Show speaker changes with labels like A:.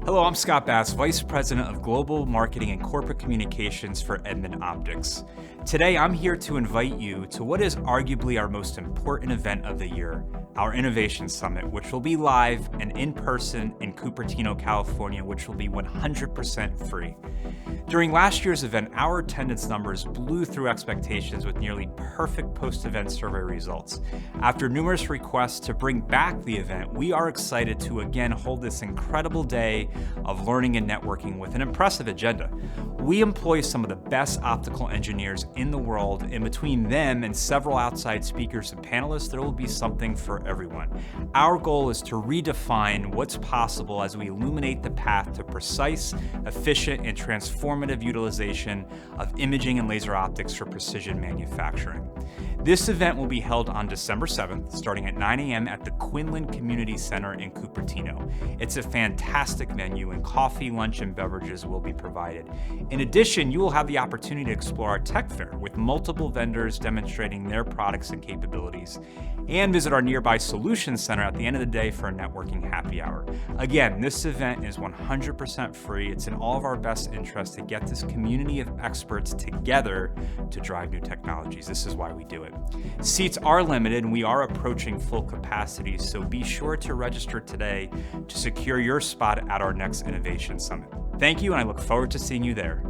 A: Hello, I'm Scott Bass, Vice President of Global Marketing and Corporate Communications for Edmund Optics. Today, I'm here to invite you to what is arguably our most important event of the year, our Innovation Summit, which will be live and in person in Cupertino, California, which will be 100% free. During last year's event, our attendance numbers blew through expectations with nearly perfect post-event survey results. After numerous requests to bring back the event, we are excited to again hold this incredible day of learning and networking with an impressive agenda. We employ some of the best optical engineers in the world, and between them and several outside speakers and panelists, there will be something for everyone. Our goal is to redefine what's possible as we illuminate the path to precise, efficient, and transformative utilization of imaging and laser optics for precision manufacturing. This event will be held on December 7th, starting at 9 a.m. at the Quinlan Community Center in Cupertino. It's a fantastic venue, and coffee, lunch, and beverages will be provided. In addition, you will have the opportunity to explore our tech fair with multiple vendors demonstrating their products and capabilities, and visit our nearby Solutions Center at the end of the day for a networking happy hour. Again, this event is 100% free. It's in all of our best interest to get this community of experts together to drive new technologies. This is why we do it. Seats are limited and we are approaching full capacity, so be sure to register today to secure your spot at our next Innovation Summit. Thank you, and I look forward to seeing you there.